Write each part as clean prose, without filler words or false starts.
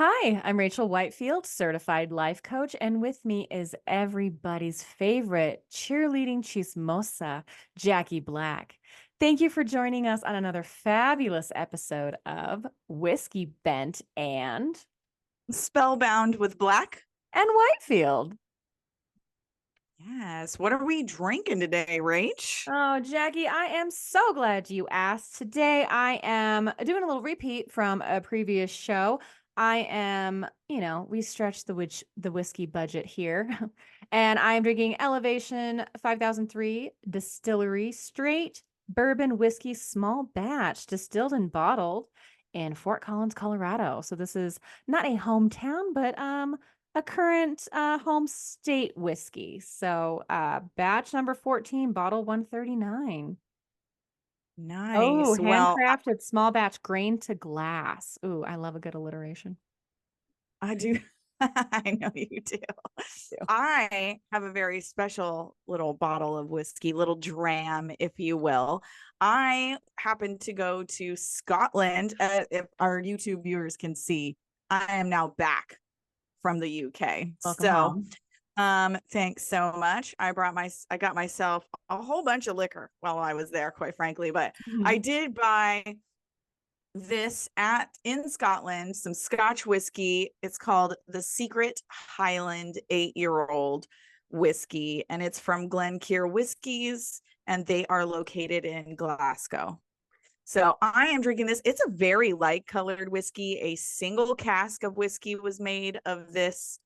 Hi, I'm Rachel Whitefield, certified life coach, and with me is everybody's favorite cheerleading chismosa, Jackie Black. Thank you for joining us on another fabulous episode of Whiskey Bent Spellbound with Black. and Whitefield. Yes. What are we drinking today, Rach? Oh, Jackie, I am so glad you asked. Today I am doing a little repeat from a previous show. I am, we stretched the whiskey budget here. And I am drinking Elevation 5003 Distillery Straight Bourbon Whiskey Small Batch, distilled and bottled in Fort Collins, Colorado. So this is not a hometown, but a current home state whiskey. So batch number 14, bottle 139. Oh, Nice. Well, handcrafted small batch grain to glass. Ooh, I love a good alliteration. I do. I know you do. I have a very special little bottle of whiskey, little dram, if you will. I happened to go to Scotland. If our YouTube viewers can see, I am now back from the UK. Welcome So home. Thanks so much. I got myself a whole bunch of liquor while I was there, quite frankly, but I did buy this in Scotland, some Scotch whiskey. It's called the Secret Highland 8-year-old whiskey, and it's from Glencairn Whiskies, and they are located in Glasgow. So I am drinking this. It's a very light colored whiskey. A single cask of whiskey was made of this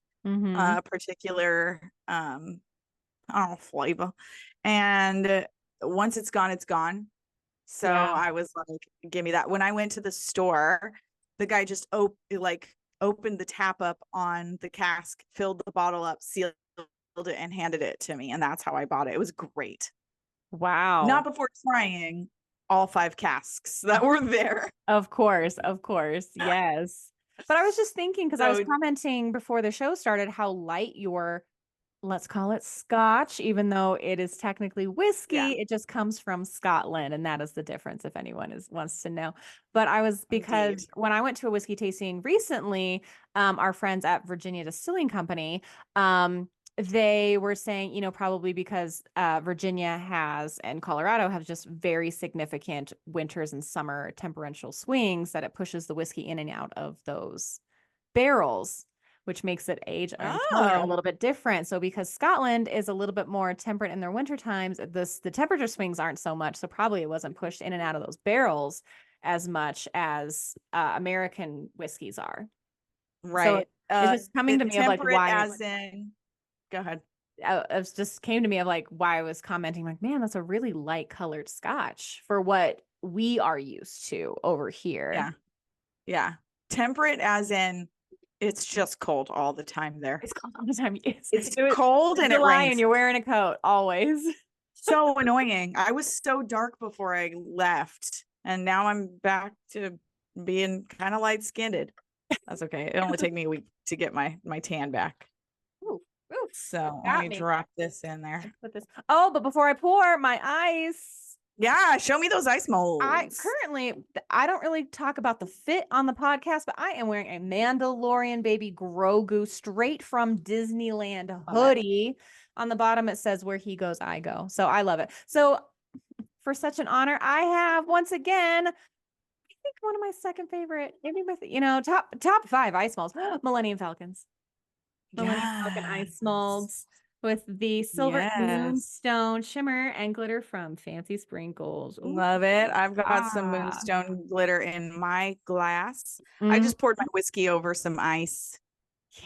particular flavor, and once it's gone, it's gone. So Yeah. I was like, give me that. When I went to the store, the guy just opened the tap up on the cask, filled the bottle up, sealed it, and handed it to me, and that's how I bought it. It was great. Wow. Not before trying all 5 casks that were there. Of course, of course. Yes. But I was just thinking, because I was So commenting before the show started, how light your, let's call it scotch, even though it is technically yeah, whiskey, it just comes from Scotland. And that is the difference, if anyone wants to know. But I was, indeed. because when I went to a whiskey tasting recently, our friends at Virginia Distilling Company, they were saying, probably because Virginia has and Colorado have just very significant winters and summer temperatural swings, that it pushes the whiskey in and out of those barrels, which makes it age and color a Oh, little bit different. So because Scotland is a little bit more temperate in their winter times, the temperature swings aren't so much. So probably it wasn't pushed in and out of those barrels as much as American whiskeys are. So right. it's just coming to me of like Temperate why as in, go ahead. it just came to me of like why I was commenting like, man, that's a really light colored scotch for what we are used to over here. Yeah. Yeah. Temperate as in it's just cold all the time there. It's cold all the time. It's cold It's and it July and rains. you're wearing a coat always. So annoying. I was so dark before I left, and now I'm back to being kind of light skinned. That's okay. It only take me a week to get my tan back. Ooh, ooh, So let got me me. drop this in there. Put this. Oh, but before I pour my ice, Yeah, show me those ice I molds. currently I don't really talk about the fit on the podcast, but I am wearing a Mandalorian baby Grogu straight from Disneyland Love it. hoodie. On the bottom it says where he goes, I go. So I love it. So for such an honor, I have once again, I think one of my second favorite, maybe with top 5 ice molds, Millennium Falcons. Millennium Falcon Yeah. ice molds with the silver Yes. moonstone shimmer and glitter from Fancy Sprinkles. Ooh. Love it. I've got some Ah. moonstone glitter in my glass. I Mm. just poured my whiskey over some ice.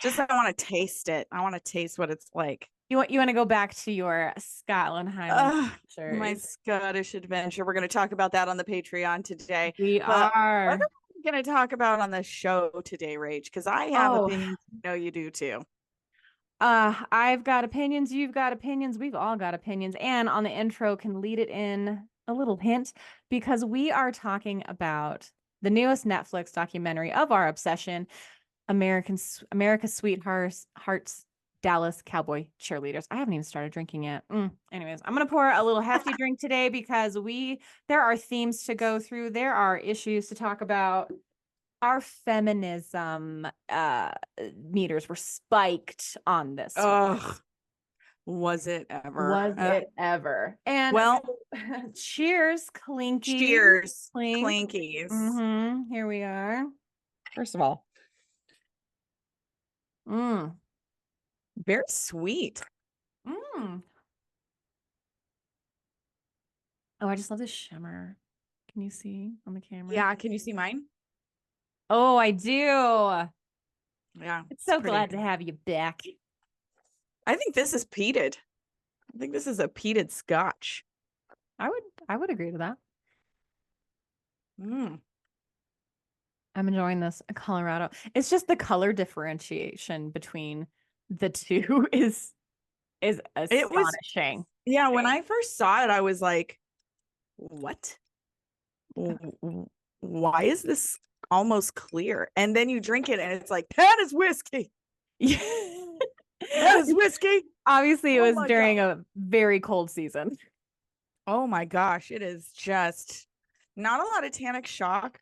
Just Yeah. I want to taste it. I want to taste what it's like. You want to go back to your Scotland Highland My pictures. Scottish adventure. We're going to talk about that on the Patreon today. We But what are. are we going to talk about on the show today, Rach? Because I have Oh, opinions. I know you do too. I've got opinions, you've got opinions, we've all got opinions. And on the intro can lead it in a little hint, because we are talking about the newest Netflix documentary of our obsession, America's Sweethearts, Dallas Cowboy Cheerleaders. I haven't even started drinking yet. Anyways, I'm gonna pour a little hefty drink today because there are themes to go through. There are issues to talk about. our feminism meters were spiked on this one. Ugh, was it ever? Was it ever? And Well, so, cheers, Clinky. cheers, Clink. clinkies. Here we are. First of all, Mm. very sweet. Mm. Oh, I just love this shimmer. Can you see on the camera? Yeah, can you see mine? Oh, I do. Yeah, It's so pretty. glad to have you back. I think this is peated. I think this is a peated scotch. I would agree to that. Mm. I'm enjoying this Colorado. It's just the color differentiation between the two is It was, astonishing. yeah, when I first saw it, I was like, what? Why is this almost clear? And then you drink it and it's like, that is whiskey. Yeah. That is whiskey. Obviously, it Oh was my during God. a very cold season. Oh my gosh. It is just not a lot of tannic shock.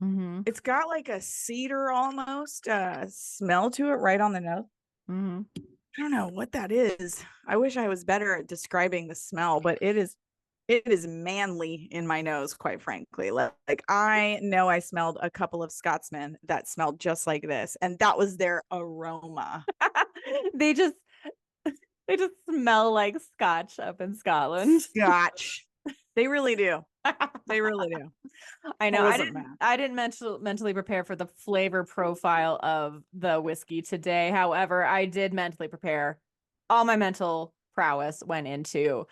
Mm-hmm. It's got like a cedar almost smell to it right on the nose. Mm-hmm. I don't know what that is. I wish I was better at describing the smell, but it is manly in my nose, quite frankly. Like I know I smelled a couple of Scotsmen that smelled just like this, and that was their aroma. They just they just smell like scotch up in Scotland. Scotch. They really do. They really do. I know. I wasn't mad. I didn't mentally prepare for the flavor profile of the whiskey today. However, I did mentally prepare. All my mental prowess went into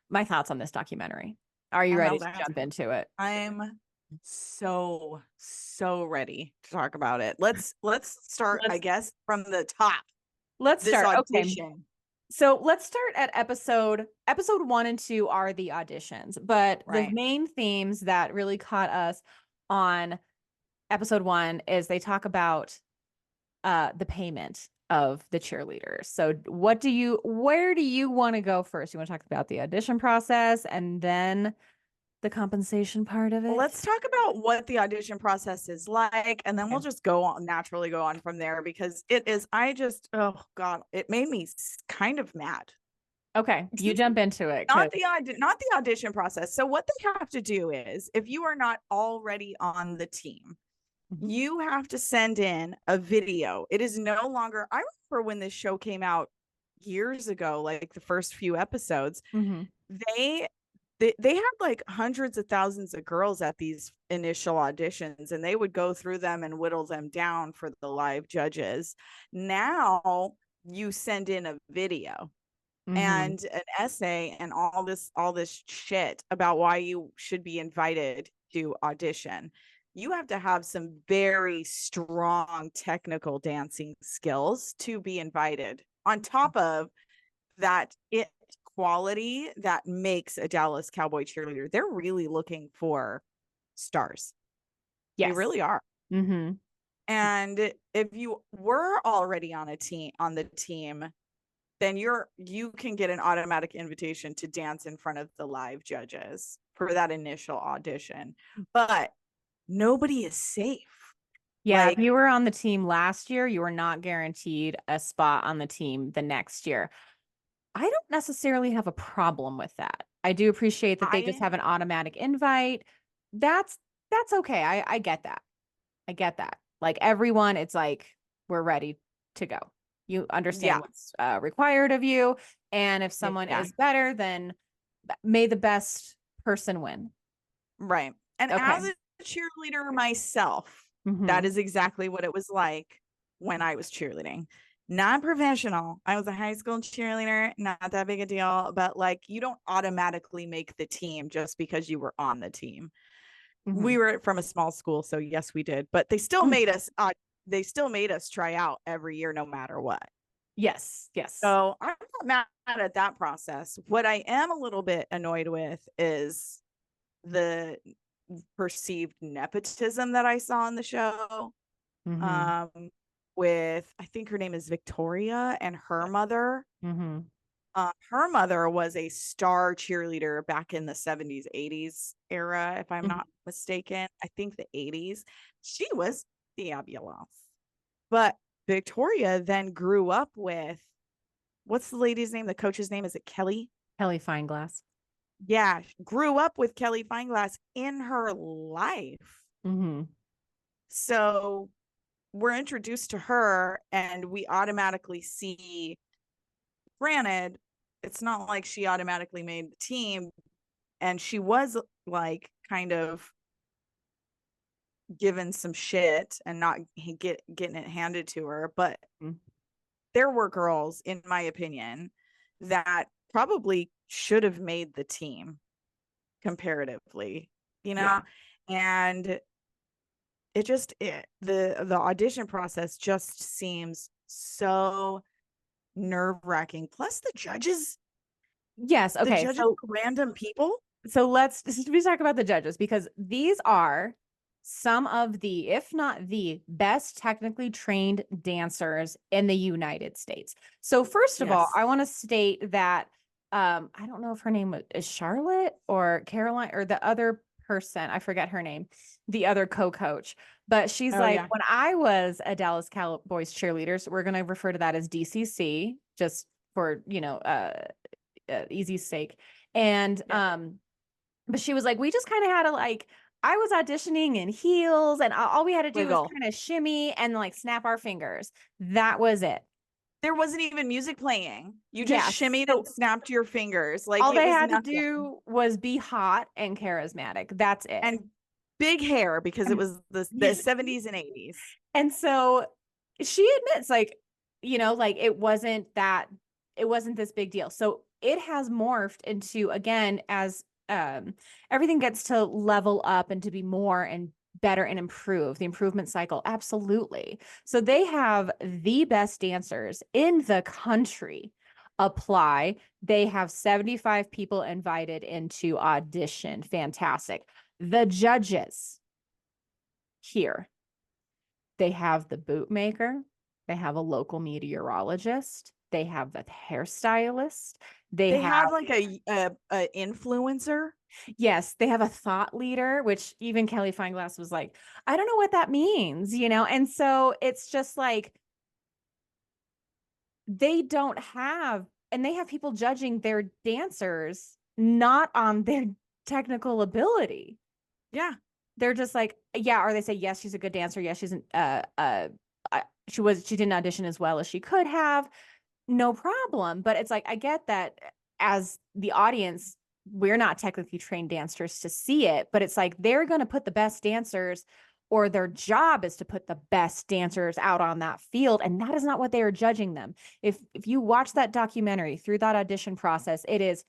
my thoughts on this documentary. Are you ready to jump into it? I'm so ready to talk about it. Let's start, I guess, from the top. Let's This start. audition. Okay. So let's start at episode 1 and 2 are the auditions, but the main themes that really caught us on episode 1 is they talk about the payment of the cheerleaders. So where do you want to go first? You want to talk about the audition process and then the compensation part of it? Well, let's talk about what the audition process is like, and then we'll just naturally go on from there, because oh God, it made me kind of mad. Okay, you jump into it. Not the audition process. So what they have to do is, if you are not already on the team, you have to send in a video. It is no longer, I remember when this show came out years ago, like the first few episodes, they had like hundreds of thousands of girls at these initial auditions, and they would go through them and whittle them down for the live judges. Now you send in a video and an essay and all this shit about why you should be invited to audition. You have to have some very strong technical dancing skills to be invited, on top of that quality that makes a Dallas Cowboy cheerleader. They're really looking for stars. Yes. They really are. And if you were already on the team, then you can get an automatic invitation to dance in front of the live judges for that initial audition. But nobody is safe. Yeah, if you were on the team last year, you were not guaranteed a spot on the team the next year. I don't necessarily have a problem with that. I do appreciate that they just have an automatic invite. That's okay. I get that. I get that. Like everyone, it's like we're ready to go. You understand what's required of you. And if someone is better, then may the best person win. Right. And as a cheerleader myself, that is exactly what it was like when I was cheerleading. Not professional. I was a high school cheerleader, not that big a deal, but like you don't automatically make the team just because you were on the team. We were from a small school, so yes, we did, but they still made us try out every year no matter what. Yes. So I'm not mad at that process. What I am a little bit annoyed with is the perceived nepotism that I saw in the show. With, I think her name is Victoria, and her mother. Her mother was a star cheerleader back in the 70s, 80s era, if I'm Mhm. not mistaken. I think the 80s. She was fabulous. But Victoria then grew up with, what's the lady's name? The coach's name? Is it Kelly? Kelly Fineglass. Yeah, grew up with Kelly Fineglass in her life. Mm-hmm. So we're introduced to her and we automatically see, granted, it's not like she automatically made the team, and she was like kind of given some shit and not getting it handed to her, but Mm-hmm. there were girls, in my opinion, that probably should have made the team comparatively, you Yeah. know. And the audition process just seems so nerve-wracking. Plus Yes. the Okay. judges So are random people. let's talk about the judges, because these are some of the, if not the best technically trained dancers in the United States. So first of all, Yes. I want to state that I don't know if her name is Charlotte or Caroline or the other person, I forget her name, the other co-coach, but she's Oh like, yeah. when I was a Dallas Cowboys cheerleaders, we're going to refer to that as DCC just for, easy sake. And Yeah. but she was like, we just kind of had to like, I was auditioning in heels and all we had to do was Wiggle. kind of shimmy and like snap our fingers. That was it. There wasn't even music playing. You just Yes. shimmied and So snapped your fingers. Like all it they was had to nothing. do was be hot and charismatic. That's it. And big hair because it And was the 70s and 80s. and so she admits, like, like it wasn't this big deal. So it has morphed into, again, as everything gets to level up and to be more and better and improve the improvement cycle. Absolutely. So they have the best dancers in the country apply. They have 75 people invited into audition. Fantastic. The judges here, they have the bootmaker, they have a local meteorologist, they have the hairstylist, they They have, had like a influencer. yes, they have a thought leader, which even Kelly Fineglass was like, I don't know what that means, And so it's just like they don't have, and they have people judging their dancers not on their technical ability. Yeah. They're just like, yeah, or they say, yes, she's a good dancer. Yes, she's she didn't audition as well as she could have. No problem. But it's like, I get that as the audience, we're not technically trained dancers to see it, but it's like they're going to put the best dancers, or their job is to put the best dancers out on that field. And that is not what they are judging them. If you watch that documentary through that audition process, it is,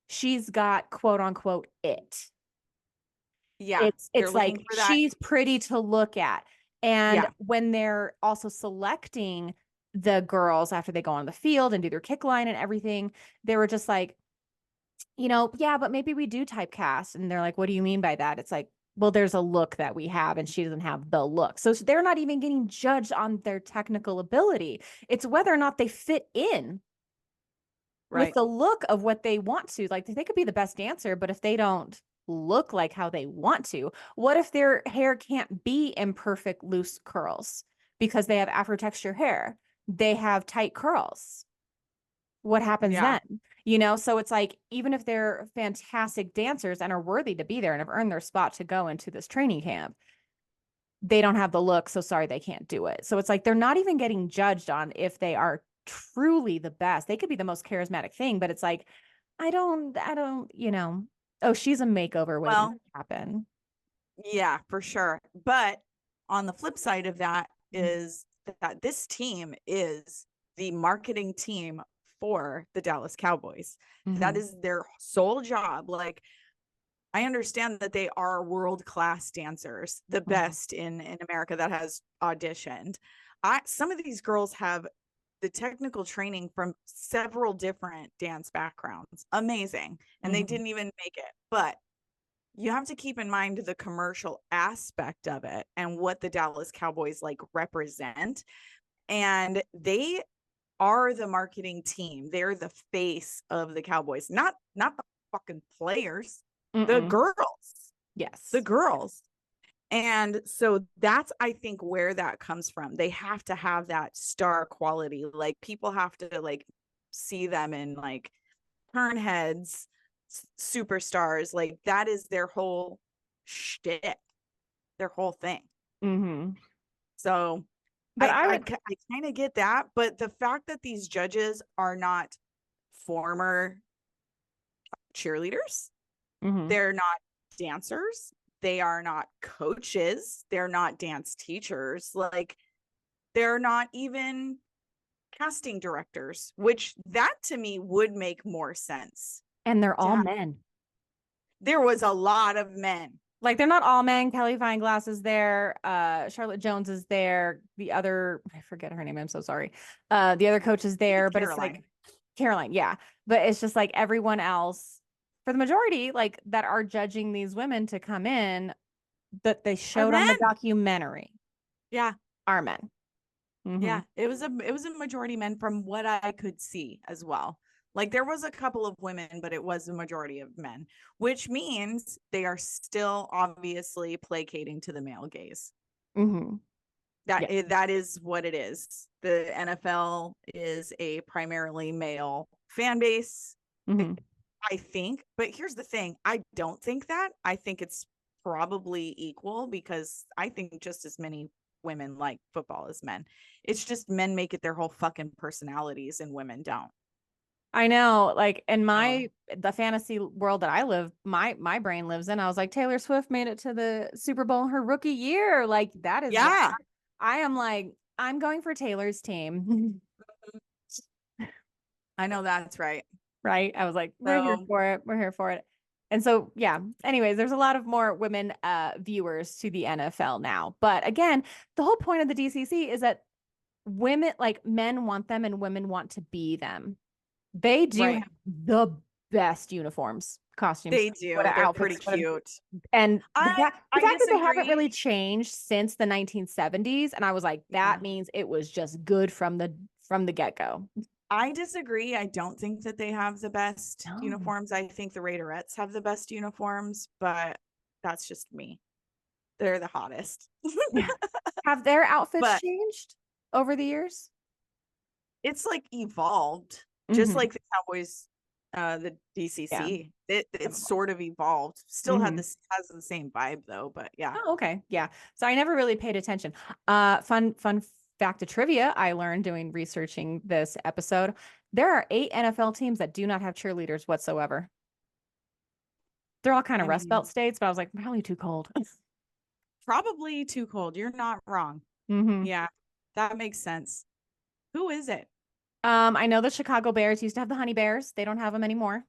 she's got quote unquote it. Yeah. They're It's looking like for that. she's pretty to look at. And Yeah. when they're also selecting the girls after they go on the field and do their kick line and everything, they were just like, yeah, but maybe we do typecast. And they're like, what do you mean by that? It's like, well, there's a look that we have, and she doesn't have the look. So they're not even getting judged on their technical ability. It's whether or not they fit in with Right. the look of what they want to. Like, they could be the best dancer, but if they don't look like how they want to, what if their hair can't be in perfect loose curls because they have afro texture hair? They have tight curls. What happens Yeah. then? So it's like, even if they're fantastic dancers and are worthy to be there and have earned their spot to go into this training camp, they don't have the look. So sorry, they can't do it. So it's like they're not even getting judged on if they are truly the best. They could be the most charismatic thing, but it's like, I don't, oh, she's a makeover waiting to Well, happen. yeah, for sure. But on the flip side of that Mhm. is that this team is the marketing team for the Dallas Cowboys. That Mhm. is their sole job. Like, I understand that they are world-class dancers, the Mhm. best in America that has auditioned. Some of these girls have the technical training from several different dance backgrounds. Amazing. And they Mhm. didn't even make it. But you have to keep in mind the commercial aspect of it and what the Dallas Cowboys like represent. And they are the marketing team. They're the face of the Cowboys, not the fucking players, the Mm-mm. girls, the Yes. girls. And so that's, I think, where that comes from. They have to have that star quality. Like people have to like see them in like turn heads, superstars. Like that is their whole shtick, their whole thing. Mm-hmm. So But I I would, kind of get that, but the fact that these judges are not former cheerleaders, mm-hmm. they're not dancers, they are not coaches, they're not dance teachers, like they're not even casting directors, which that to me would make more sense. And they're all Yeah, men. there was a lot of men. Like they're not all men. Kelly Fineglass is there. Charlotte Jones is there. The other, I forget her name. I'm so sorry. The other coach is there, but it's Caroline. like Caroline. Yeah. But it's just like everyone else for the majority, like that are judging these women to come in that they Are showed on the men. documentary Yeah. are men. Mm-hmm. Yeah, it was a majority men from what I could see as well. Like there was a couple of women, but it was a majority of men, which means they are still obviously placating to the male gaze. Mm-hmm. Yeah. That is what it is. The NFL is a primarily male fan base, Mm-hmm. I think. But here's the thing, I don't think that. I think it's probably equal because I think just as many women like football as men. It's just men make it their whole fucking personalities and women don't. I know, like in Oh. the fantasy world that I live, my brain lives in. I was like, Taylor Swift made it to the Super Bowl her rookie year. Like that is what Yeah. I am like, I'm going for Taylor's team. I know that's right. Right. I was like, we're here So for it. We're here for it. And so, yeah. Anyways, there's a lot of more women viewers to the NFL now. But again, the whole point of the DCC is that women, like men want them and women want to be them. They do right. have the best uniforms, costumes, They what do. They're pretty outfits, what cute. and the I fact that they haven't disagree. really changed since the 1970s, and I was like, Yeah. that means it was just good from the get-go. I disagree. I don't think that they have the best No. uniforms. I think the Raiderettes have the best uniforms, but that's just me. They're the hottest. Yeah. Have their outfits But changed over the years? it's like evolved, just Mm-hmm. like the Cowboys, the Yeah. DCC. It's sort of evolved. Still Mm-hmm. has the same vibe though, but yeah. Oh, okay. Yeah. So I never really paid attention. Fun fact of trivia I learned doing researching this episode. There are 8 NFL teams that do not have cheerleaders whatsoever. They're all kind of I Rust Belt mean, states, but I was like, probably too cold. probably too cold. You're not wrong. Mm-hmm. Yeah, that makes sense. Who is it? I know the Chicago Bears used to have the Honey Bears. They don't have them anymore.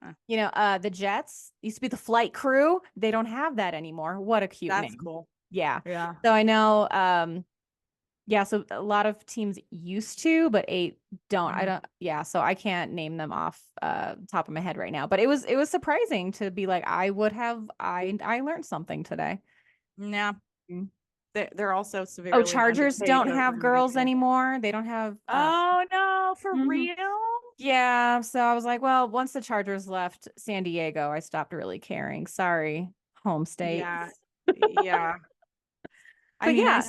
Uh, The Jets used to be the Flight Crew. They don't have that anymore. What a cute that's name. cool. Yeah. Yeah. So I know, yeah, so a lot of teams used to, but 8 don't. I Mhm. don't, yeah, so I can't name them off top of my head right now. But it was surprising to be like, I learned something today. Yeah, Mm. they're also Oh, severely Chargers underpaid don't over have in the girls UK. anymore. They don't have Oh no, for mhm. real? Yeah, so I was like, well, once the Chargers left San Diego, I stopped really caring. Sorry, home state. Yeah. Yeah. I But mean, yeah,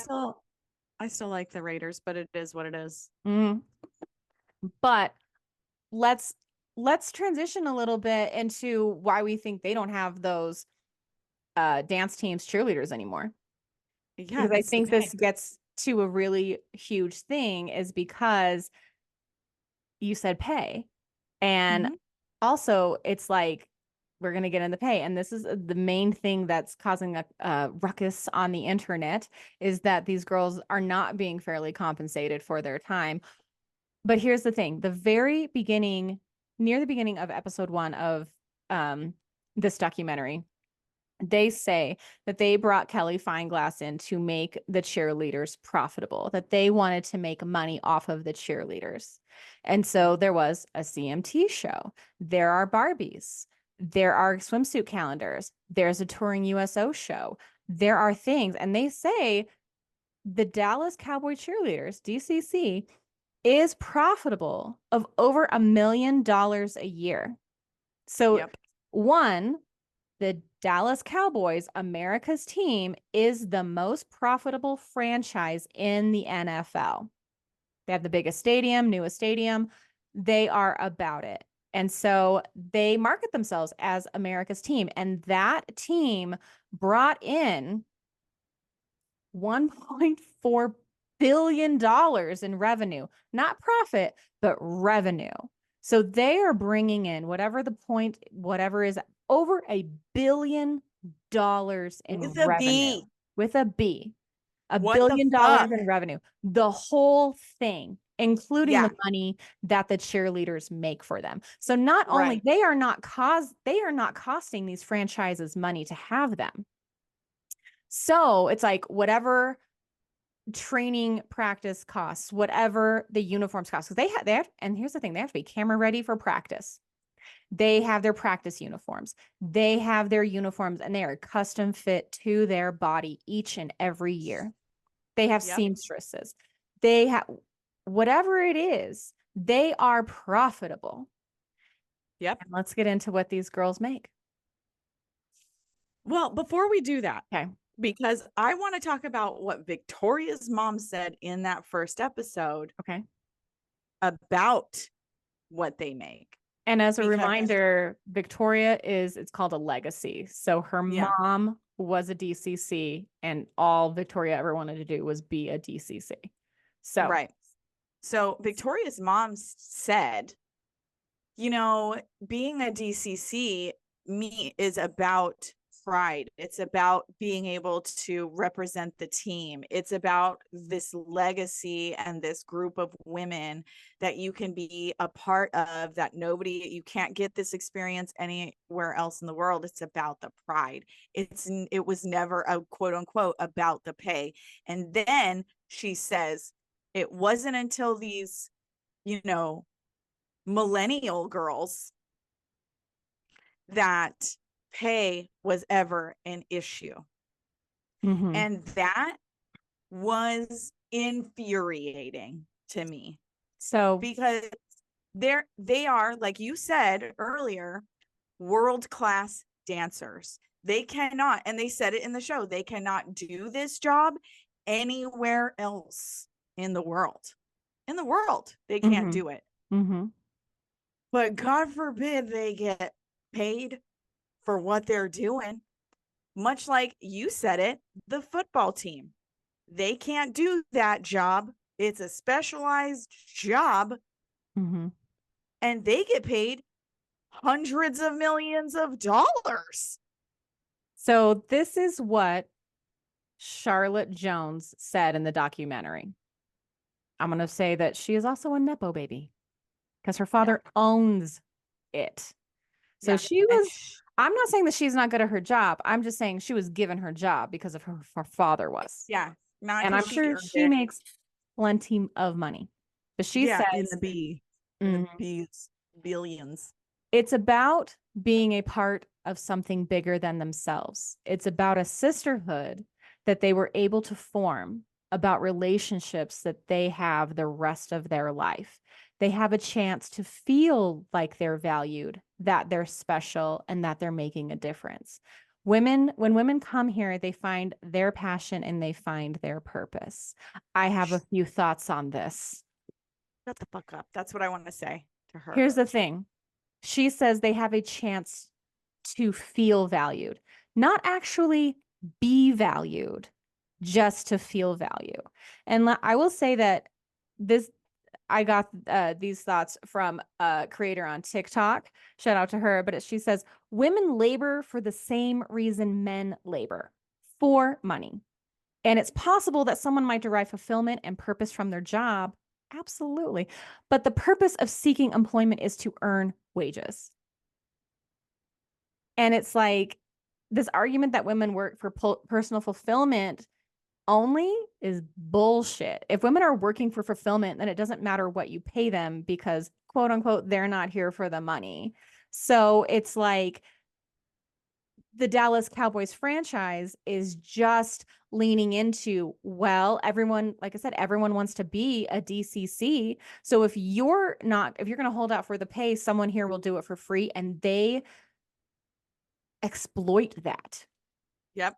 I still like the Raiders, but it is what it is. mm, but let's transition a little bit into why we think they don't have those dance teams cheerleaders anymore. Yeah, Because I that's the think thing. this gets to a really huge thing is because you said pay. And Mhm. also, it's like we're going to get in the pay. And this is the main thing that's causing a ruckus on the internet is that these girls are not being fairly compensated for their time. But here's the thing, near the beginning of episode 1 of um, this documentary, they say that they brought Kelly Fineglass in to make the cheerleaders profitable, that they wanted to make money off of the cheerleaders. And so there was a CMT show. There are Barbies. There are swimsuit calendars. There's a touring USO show. There are things. And they say the Dallas Cowboy Cheerleaders, DCC, is profitable of over $1 million a year. So, Yep. one, the Dallas Cowboys, America's team, is the most profitable franchise in the NFL. They have the biggest stadium, newest stadium. They are about it. And so they market themselves as America's team. And that team brought in $1.4 billion in revenue, not profit, but revenue. So they are bringing in whatever is over $1 billion in With a revenue B. with a B, $1 What the billion fuck? in revenue, the whole thing, including Yeah. the money that the cheerleaders make for them. So not only Right. they are not costing these franchises money to have them. So it's like whatever training practice costs, whatever the uniforms cost, because they have, and here's the thing, they have to be camera ready for practice. They have their practice uniforms. They have their uniforms and they are custom fit to their body each and every year. They have Yep. seamstresses. They have whatever it is, they are profitable. Yep. And let's get into what these girls make. Well, before we do that, Okay. because I want to talk about what Victoria's mom said in that first episode Okay. about what they make. And as a Because reminder, Victoria it's called a legacy. So her yeah, mom was a DCC and all Victoria ever wanted to do was be a DCC. So, right. So Victoria's mom said, being a DCC is about pride. It's about being able to represent the team. It's about this legacy and this group of women that you can be a part of, that you can't get this experience anywhere else in the world. It's about the pride. It was never a quote unquote about the pay. And then she says, it wasn't until these, millennial girls that pay was ever an issue. mhm. And that was infuriating to me So, because they are, like you said earlier, world-class dancers. They cannot, and they said it in the show, they cannot do this job anywhere else in the world. In the world, they can't mhm, do it. mhm. But God forbid they get paid for what they're doing. Much like you said it, the football team. They can't do that job. It's a specialized job, Mhm. and they get paid hundreds of millions of dollars. So this is what Charlotte Jones said in the documentary. I'm going to say that she is also a Nepo baby because her Yeah. father owns it. So Yeah. she And was, I'm not saying that she's not good at her job. I'm just saying she was given her job because of her father was. yeah, not And because I'm she sure earned she it. makes plenty of money. But she Yeah, in the says, B, in the mhm, B's, billions. it's about being a part of something bigger than themselves. It's about a sisterhood that they were able to form, about relationships that they have the rest of their life. They have a chance to feel like they're valued, that they're special, and that they're making a difference. When women come here, they find their passion and they find their purpose. I have a few thoughts on this. Shut the fuck up. That's what I want to say to her. Here's the thing. She says they have a chance to feel valued, not actually be valued, just to feel value. And I will say that this, I got these thoughts from a creator on TikTok. Shout out to her. But she says women labor for the same reason men labor, for money. And it's possible that someone might derive fulfillment and purpose from their job. Absolutely. But the purpose of seeking employment is to earn wages. And it's like this argument that women work for personal fulfillment only is bullshit. If women are working for fulfillment, then it doesn't matter what you pay them because, quote unquote, they're not here for the money. So it's like the Dallas Cowboys franchise is just leaning into, well, everyone, like I said, everyone wants to be a DCC. So if you're going to hold out for the pay, someone here will do it for free, and they exploit that. Yep.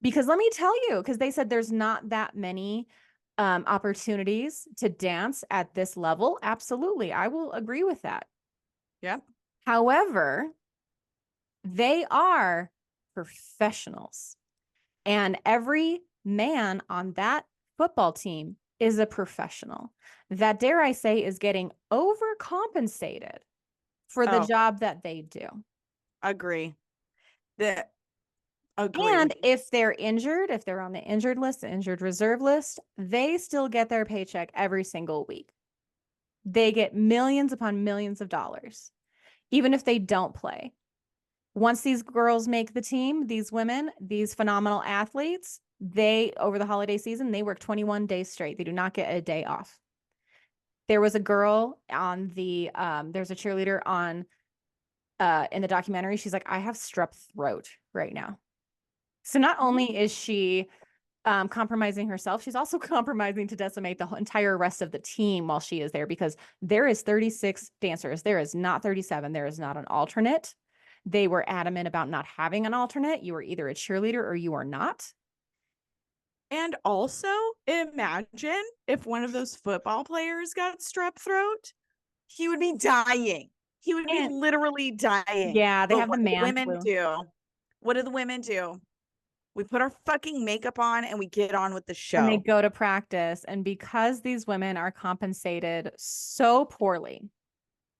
Because let me tell you, because they said there's not that many opportunities to dance at this level. Absolutely. I will agree with that. Yep. However, they are professionals. And every man on that football team is a professional that, dare I say, is getting overcompensated for the job that they do. Agree. Agree. And if they're injured, if they're on the injured list, the injured reserve list, they still get their paycheck every single week. They get millions upon millions of dollars, even if they don't play. Once these girls make the team, these women, these phenomenal athletes, they, over the holiday season, they work 21 days straight. They do not get a day off. There was a girl on there's a cheerleader on, in the documentary. She's like, I have strep throat right now. So not only is she compromising herself, she's also compromising to decimate the entire rest of the team while she is there, because there is 36 dancers. There is not 37. There is not an alternate. They were adamant about not having an alternate. You are either a cheerleader or you are not. And also, imagine if one of those football players got strep throat, he would be dying. He would be literally dying. Yeah, they but have the what do man women flu. do? What do the women do? We put our fucking makeup on and we get on with the show. And they go to practice. And because these women are compensated so poorly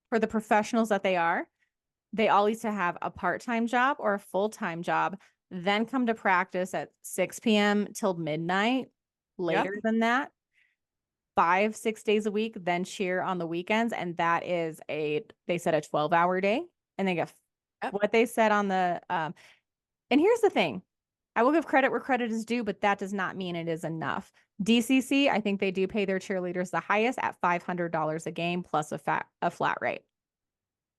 for the professionals that they are, they all used to have a part-time job or a full-time job, then come to practice at 6 p.m. till midnight, later than that, 5-6 days a week, then cheer on the weekends. And that is they said a 12-hour day. And they get what they said on the, and here's the thing. I will give credit where credit is due, but that does not mean it is enough. DCC, I think they do pay their cheerleaders the highest at $500 a game plus a flat rate.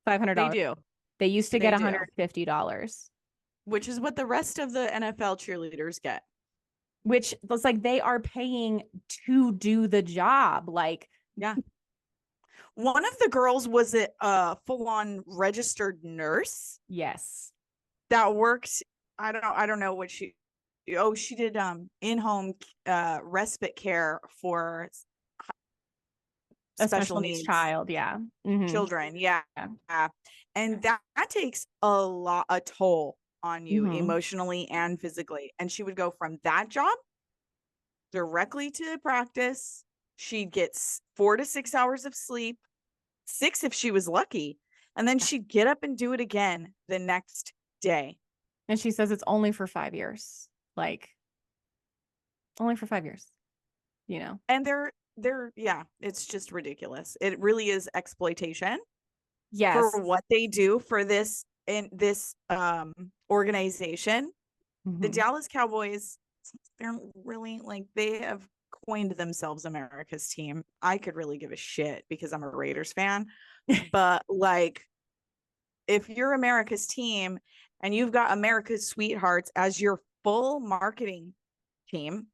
$500. They do. They used to get $150. Which is what the rest of the NFL cheerleaders get. Which looks like they are paying to do the job. Like, yeah. One of the girls was a full-on registered nurse. Yes. That worked. I don't know what she did in-home respite care for a special needs child. Yeah. Children. Yeah. And that takes a toll on you emotionally and physically. And she would go from that job directly to practice. She'd get 4 to 6 hours of sleep, 6 if she was lucky. And then she'd get up and do it again the next day. And she says it's only for 5 years. Like, only for 5 years, you know? And yeah, it's just ridiculous. It really is exploitation. Yes. For what they do for this organization. The Dallas Cowboys, they're really like, they have coined themselves America's team. I could really give a shit because I'm a Raiders fan. But like, if you're America's team and you've got America's Sweethearts as your full marketing team,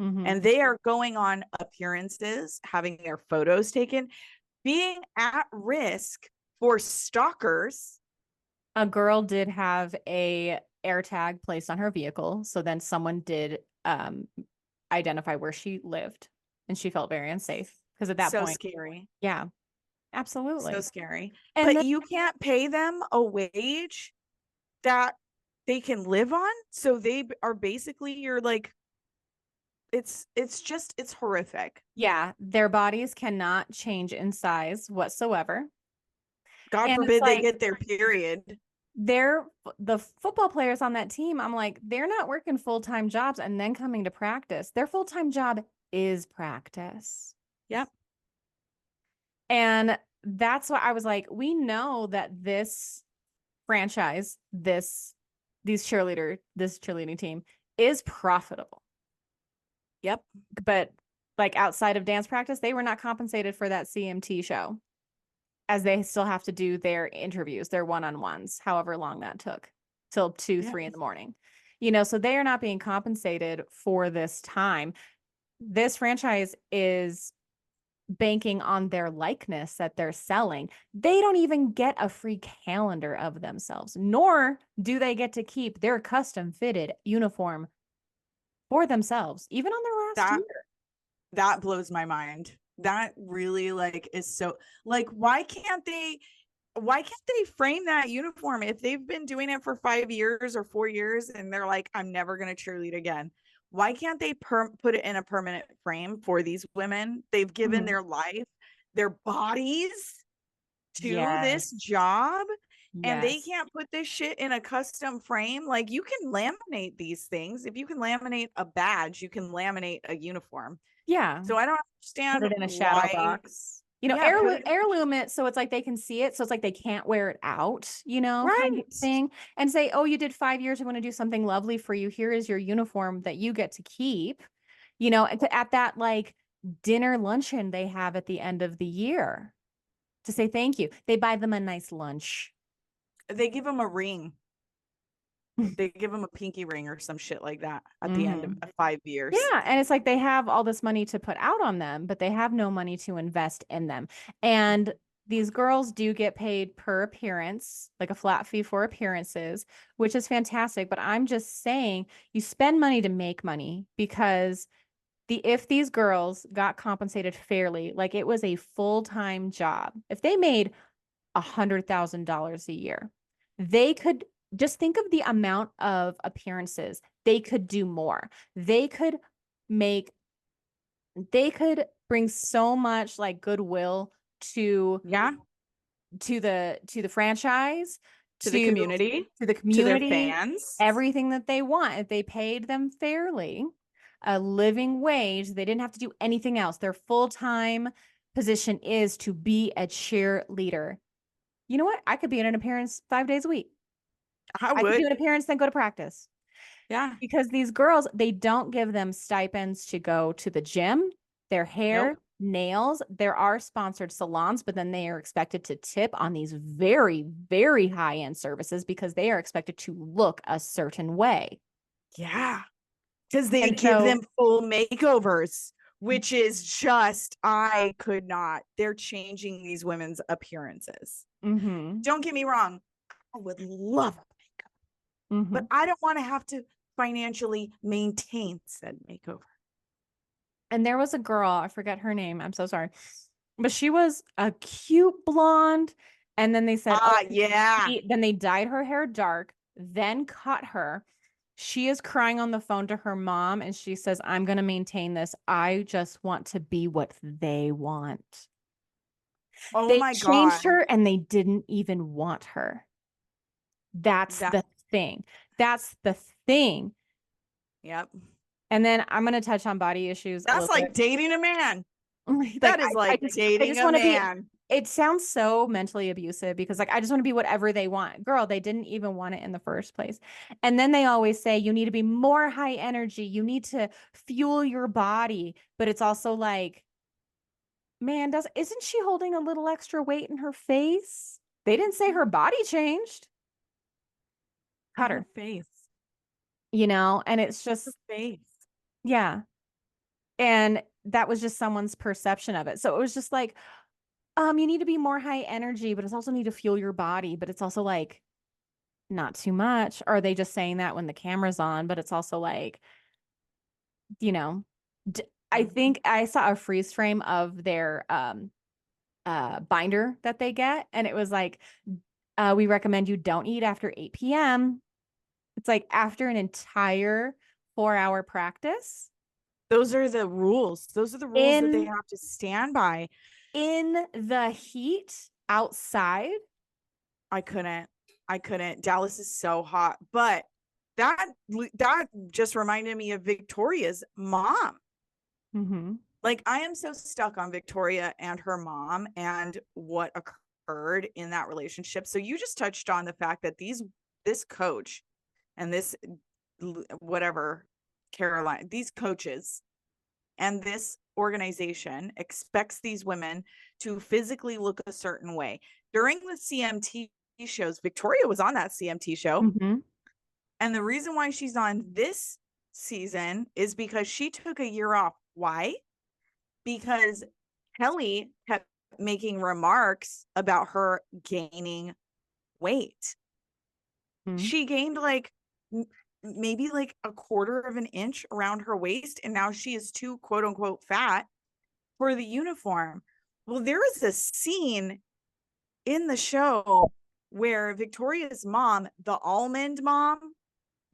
and they are going on appearances, having their photos taken, being at risk for stalkers. A girl did have a air tag placed on her vehicle. So then someone did identify where she lived, and she felt very unsafe because at that point, scary. Yeah, absolutely. So scary. But you can't pay them a wage that they can live on. So they are basically, you're like, it's horrific. Yeah. Their bodies cannot change in size whatsoever. God forbid they get their period. The football players on that team, I'm like, they're not working full-time jobs and then coming to practice. Their full-time job is practice. Yep. And that's why I was like, we know that this franchise, this cheerleading team is profitable. Yep. But like outside of dance practice, they were not compensated for that CMT show, as they still have to do their interviews, their one-on-ones, however long that took. till 2, Yeah. 3 in the morning. So they are not being compensated for this time. This franchise is banking on their likeness that they're selling. They don't even get a free calendar of themselves, nor do they get to keep their custom fitted uniform for themselves, even on their last That year. that blows my mind. That really like is so like why can't they frame that uniform if they've been doing it for 5 years or 4 years and they're like, I'm never going to cheerlead again? Why can't they put it in a permanent frame for these women? They've given Mhm. their life, their bodies to this Yes. job, and they Yes. can't put this shit in a custom frame. Like, you can laminate these things. If you can laminate a badge, you can laminate a uniform. Yeah. So I don't Put understand it in a shadow why. box. Yeah, put it Heirloom it so it's like they can see it. So it's like they can't wear it out, kind of right. thing. And say, oh, you did 5 years. I want to do something lovely for you. Here is your uniform that you get to keep, at that like dinner luncheon they have at the end of the year to say thank you. They buy them a nice lunch. They give them a ring. They give them a pinky ring or some shit like that at the end of Hmm. 5 years. Yeah, and it's like they have all this money to put out on them, but they have no money to invest in them. And these girls do get paid per appearance, like a flat fee for appearances, which is fantastic. But I'm just saying, you spend money to make money because if these girls got compensated fairly, like it was a full-time job, if they made $100,000 a year, they could just think of the amount of appearances they could do more. They could make, they could bring so much like goodwill to Yeah. the franchise, To the to community, to the to their community, fans. everything that they want. If they paid them fairly, a living wage, they didn't have to do anything else. Their full-time position is to be a cheerleader. You know what? I could be in an appearance 5 days a week. I I could do would. an appearance, then go to practice. Yeah. Because these girls, they don't give them stipends to go to the gym, their hair, Nope. nails. There are sponsored salons, but then they are expected to tip on these very, very high-end services because they are expected to look a certain way. Yeah. Because they And give so, them full makeovers, which is just, I could not. They're changing these women's appearances. mhm, Don't get me wrong. I would love a makeup, but mhm. I don't want to have to financially maintain said makeover. And there was a girl, I forget her name. I'm so sorry. But she was a cute blonde. And then they said, oh, Yeah. then they dyed her hair dark, then cut her. She is crying on the phone to her mom, and she says, I'm going to maintain this. I just want to be what they want. Oh They my changed God. her and they didn't even want her. That's That, the thing. That's the thing. yep. And then I'm going to touch on body issues a That's little bit. like dating a man. Like That is I like just dating a want to be, man. it sounds so mentally abusive because like I just want to be whatever they want. Girl, they didn't even want it in the first place. And then they always say you need to be more high energy. You need to fuel your body. But it's also like, man, does isn't she holding a little extra weight in her face? They didn't say her body changed. Cut Her her, face. and it's Her just, face. yeah. And that was just someone's perception of it. So it was just like, you need to be more high energy, but it's also need to fuel your body, but it's also like not too much. Or are they just saying that when the camera's on? But it's also like, you know, I Mhm. think I saw a freeze frame of their binder that they get, and it was like, we recommend you don't eat after 8 p.m. It's like after an entire 4-hour practice Those are the rules. Those are the rules that they in have to stand by. the heat outside. I couldn't. I couldn't. Dallas is so hot. But that just reminded me of Victoria's mom. Hmm. Like, I am so stuck on Victoria and her mom and what occurred in that relationship. So you just touched on the fact that this coach and this whatever Caroline, these coaches and this organization expects these women to physically look a certain way. During the CMT shows, Victoria was on that CMT show. Hmm. And the reason why she's on this season is because she took a year off. Why? Because Kelly kept making remarks about her gaining weight. Mhm. She gained like maybe like a quarter of an inch around her waist, and now she is too quote unquote fat for the uniform. Well, there is a scene in the show where Victoria's mom, the almond mom,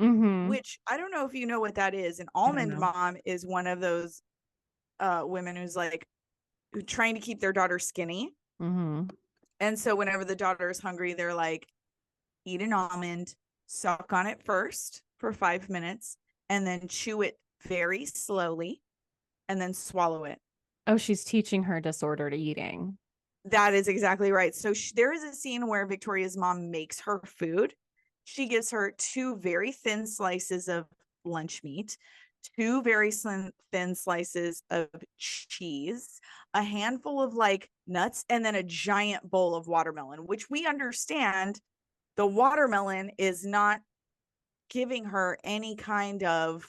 Mhm. which I don't know if you know what that is. An I don't almond know. mom is one of those women who's like trying to keep their daughter skinny. Mhm. And so whenever the daughter is hungry, they're like, eat an almond, suck on it first for 5 minutes, and then chew it very slowly and then swallow it. Oh, she's teaching her disordered eating. That is exactly right. So there is a scene where Victoria's mom makes her food. She gives her 2 very thin slices of lunch meat, 2 very thin slices of cheese, a handful of like nuts, and then a giant bowl of watermelon, which we understand the watermelon is not giving her any kind of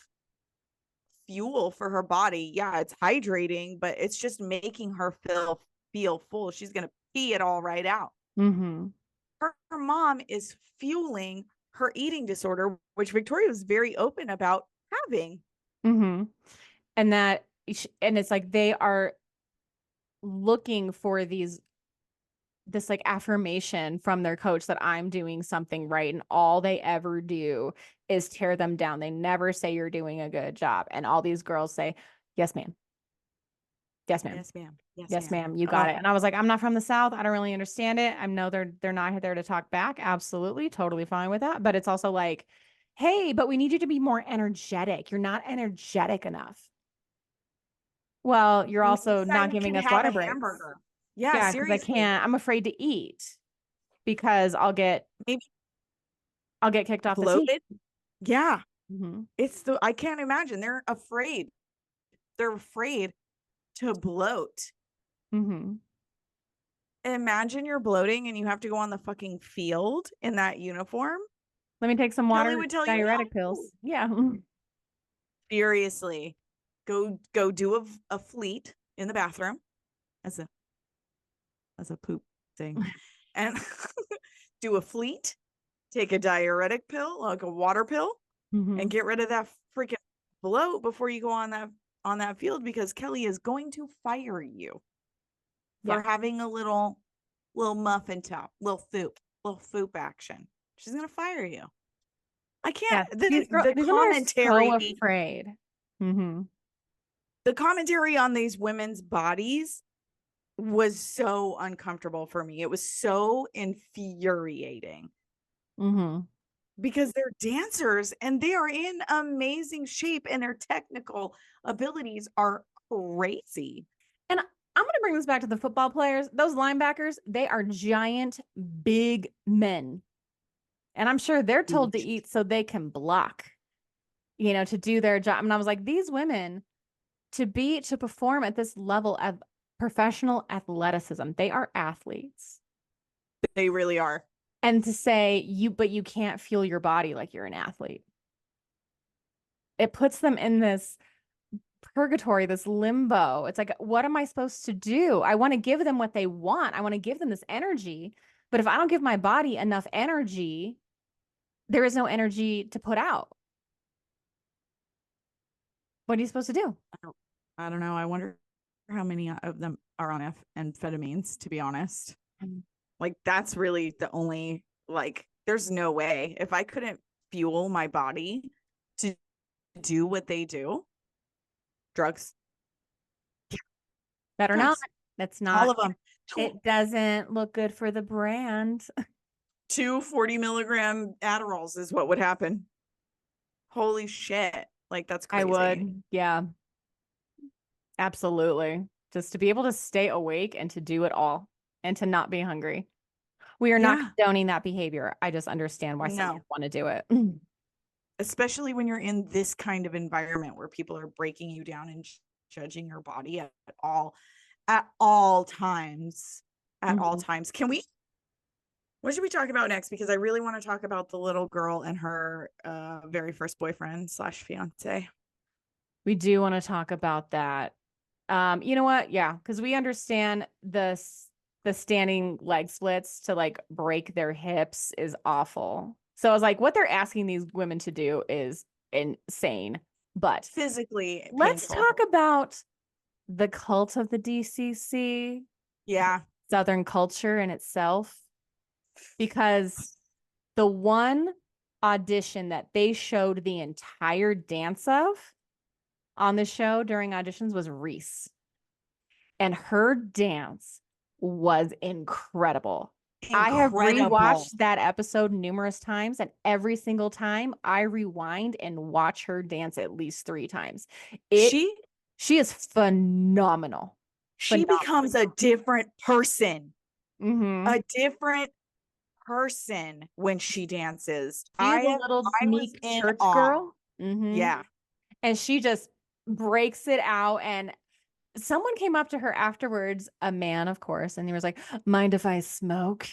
fuel for her body. Yeah, it's hydrating, but it's just making her feel full. She's going to pee it all right out. Mhm. Her mom is fueling her eating disorder, which Victoria was very open about having. Mhm. And that and it's like they are looking for this like affirmation from their coach that I'm doing something right, and all they ever do is tear them down. They never say you're doing a good job, and all these girls say, "Yes, ma'am. Yes, ma'am. Yes, ma'am. Yes, Yes, ma'am. ma'am. You got Oh, it." And I was like, "I'm not from the South. I don't really understand it. I know they're not there to talk back. Absolutely, totally fine with that. But it's also like, hey, but we need you to be more energetic. You're not energetic enough." Well, you're next also not time you can giving us have water a breaks. hamburger. Yeah, Yeah, because I seriously. can't. I'm afraid to eat because Maybe I'll get kicked off the team. bloated. Yeah. Hmm. I can't imagine. They're afraid. They're afraid to bloat. Hmm. Imagine you're bloating and you have to go on the fucking field in that uniform. Let me take some Kelly water would tell you diuretic no. pills. Yeah. Seriously. Go do a fleet in the bathroom as a poop thing. And do a fleet, take a diuretic pill, like a water pill, Hmm. and get rid of that freaking bloat before you go on that field, because Kelly is going to fire you Yeah. for having a little muffin top, little foop action. She's gonna fire you. I can't. Yeah. These women are so afraid. Hmm. The commentary on these women's bodies was so uncomfortable for me. It was so infuriating Hmm. because they're dancers and they are in amazing shape and their technical abilities are crazy. And I'm going to bring this back to the football players. Those linebackers, they are giant, big men. And I'm sure they're told to Huge. eat so they can block, to do their job. And I was like, these women, to perform at this level of professional athleticism, they are athletes. They really are. And to say but you can't feel your body like you're an athlete. It puts them in this purgatory, this limbo. It's like, what am I supposed to do? I want to give them what they want. I want to give them this energy. But if I don't give my body enough energy, there is no energy to put out. What are you supposed to do? I don't know. I wonder how many of them are on amphetamines, to be honest. Like, that's really the only, like, there's no way. If I couldn't fuel my body to do what they do, drugs, Better not. drugs, That's all not, of them. it doesn't look good for the brand. Two 40 milligram Adderalls is what would happen. Holy shit. Like, that's I crazy. would. Yeah, absolutely. Just to be able to stay awake and to do it all and to not be hungry. We are not Yeah. condoning that behavior. I just understand why some No. people want to do it. Especially when you're in this kind of environment where people are breaking you down and judging your body all at all times. At all Mhm. times. What should we talk about next? Because I really want to talk about the little girl and her very first boyfriend slash fiance. We do want to talk about that. You know what? Yeah, because we understand the standing leg splits to like break their hips is awful. So I was like, what they're asking these women to do is insane. But Physically let's painful. talk about the cult of the DCC, Yeah. Southern culture in itself, because the one audition that they showed the entire dance of on the show during auditions was Reese. And her dance was incredible. I have Incredible. rewatched that episode numerous times, and every single time I rewind and watch her dance at least 3 times. It She she is phenomenal. she Phenomenal. becomes a different person. Mm-hmm. A different person when she dances. She is a I little I was meek in church awe. girl. Mm-hmm. Yeah. And she just breaks it out. And someone came up to her afterwards, a man, of course, and he was like, "Mind if I smoke?"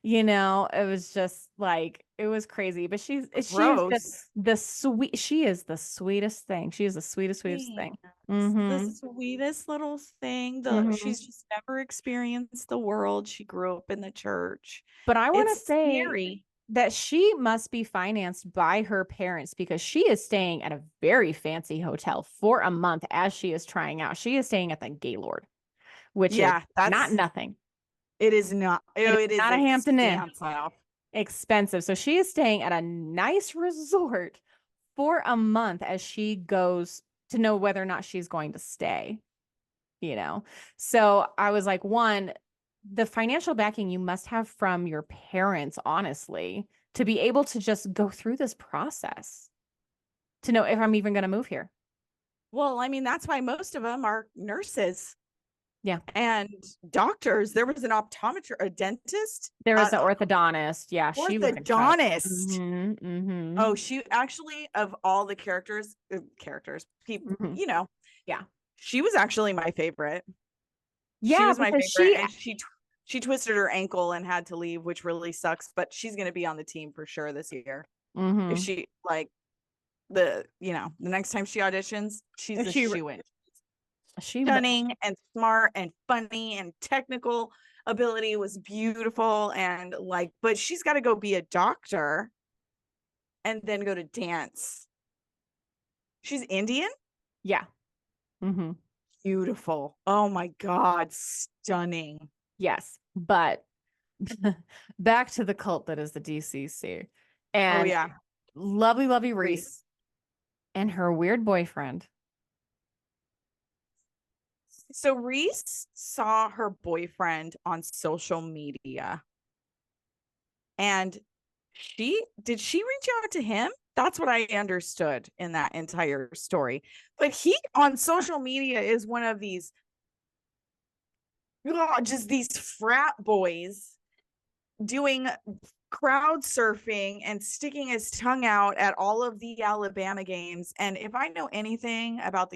It was just like it was crazy. But she is just Gross. the sweet. She is the sweetest thing. She is the sweetest thing. Yes, the Mm-hmm. sweetest little thing. Mm-hmm. She's just never experienced the world. She grew up in the church. But I want to It's say scary. that she must be financed by her parents because she is staying at a very fancy hotel for a month as she is trying out. She is staying at the Gaylord, which is Yeah, not that's nothing. it is not. It is It is not a Hampton Inn. expansive. Expensive. So she is staying at a nice resort for a month as she goes to know whether or not she's going to stay, you know? So I was like, one, the financial backing you must have from your parents, honestly, to be able to just go through this process to know if I'm even going to move here. Well, I mean, that's why most of them are nurses Yeah. and doctors. There was an optometrist, a dentist, There was an orthodontist. Yeah, she was incredible. orthodontist. Mm-hmm, mm-hmm, Oh, she actually, of all the people, mm-hmm. Yeah. she was actually my favorite. She Yeah, was my because favorite, and she twisted her ankle and had to leave, which really sucks. But she's going to be on the team for sure this year. If mm-hmm. she like the next time she auditions, she's a she shoo in. she Stunning and smart and funny, and technical ability was beautiful, and but she's got to go be a doctor and then go to dance. She's Indian. Yeah. Mm-hmm. Beautiful. Oh my God. Stunning. Yes. But back to the cult that is the DCC Oh and yeah. lovely, lovely Reese Reese. and her weird boyfriend. So Reese saw her boyfriend on social media, and did she reach out to him? That's what I understood in that entire story. But he on social media is one of these just these frat boys doing crowd surfing and sticking his tongue out at all of the Alabama games. And if I know anything about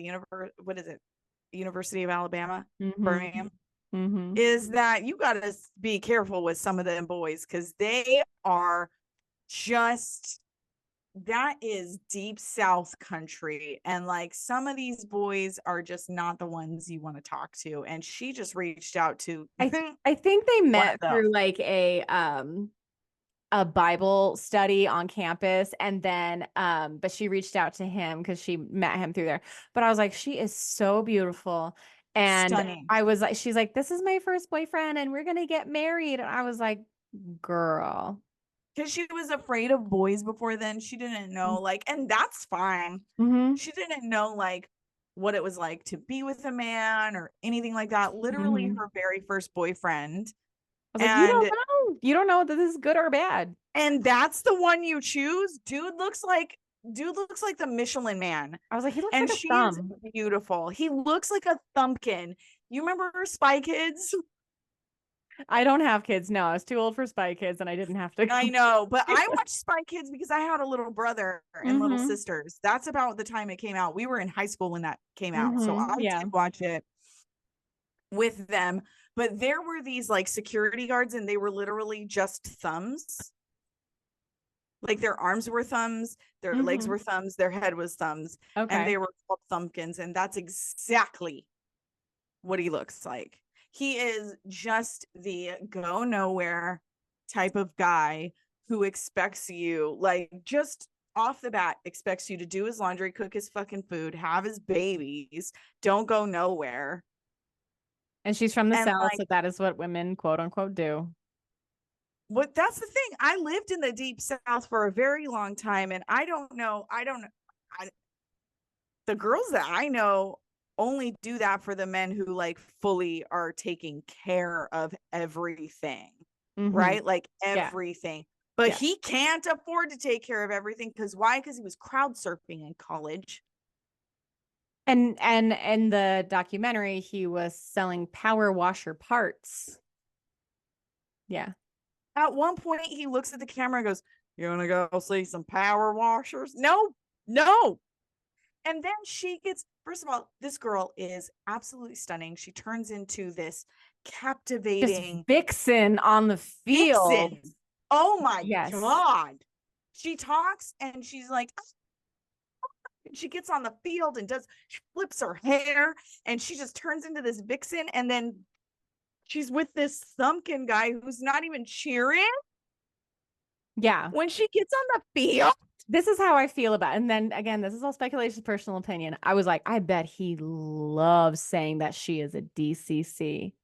University of Alabama, Mm-hmm. Birmingham, Mm-hmm. is that you got to be careful with some of them boys, because they are just, that is deep South country. And some of these boys are just not the ones you want to talk to. And she just reached out to I think they one of met them. through like a Bible study on campus and then but she reached out to him because she met him through there. But I was like, she is so beautiful. And Stunning. I was like, she's like, this is my first boyfriend and we're gonna get married. And I was like, girl. Because she was afraid of boys before then. She didn't know, and that's fine. Mm-hmm. She didn't know what it was like to be with a man or anything like that. Literally Mm-hmm. her very first boyfriend. I was like, you don't And know. You don't know that this is good or bad. that's the one you choose. Dude looks like the Michelin Man. I was like, he looks And like a she's thumb. beautiful. He looks like a thumbkin. You remember Spy Kids? I don't have kids. No, I was too old for Spy Kids and I didn't have to go. I know, but I watched Spy Kids because I had a little brother and little Mm-hmm. sisters. That's about the time it came out. We were in high school when that came out. So Mm-hmm. I Yeah. did watch it with them. but there were these like security guards and they were literally just thumbs. Like their arms were thumbs, their legs Mhm. were thumbs, their head was thumbs, and Okay. they were called thumbkins. And that's exactly what he looks like. He is just the go nowhere type of guy who expects you, like, just off the bat, expects you to do his laundry, cook his fucking food, have his babies, don't go nowhere. And she's from the And South, like, so that is what women quote unquote do. what that's the thing. I lived in the deep South for a very long time, and I don't know. The girls that I know only do that for the men who like fully are taking care of everything, Mhm. right? Like Yeah. everything. But Yeah. he can't afford to take care of everything because why? Because he was crowd surfing in college. And in the documentary, he was selling power washer parts. Yeah. At one point, he looks at the camera and goes, "You want to go see some power washers?" No, no. And then she gets, first of all, this girl is absolutely stunning. She turns into this Just captivating vixen on the field. vixen. Oh my Yes. God. She talks and she's like, she gets on the field and she flips her hair and she just turns into this vixen. And then she's with this thumpkin guy who's not even cheering Yeah. when she gets on the field. This is how I feel about it. And then again, this is all speculation, personal opinion. I was like, I bet he loves saying that she is a DCC.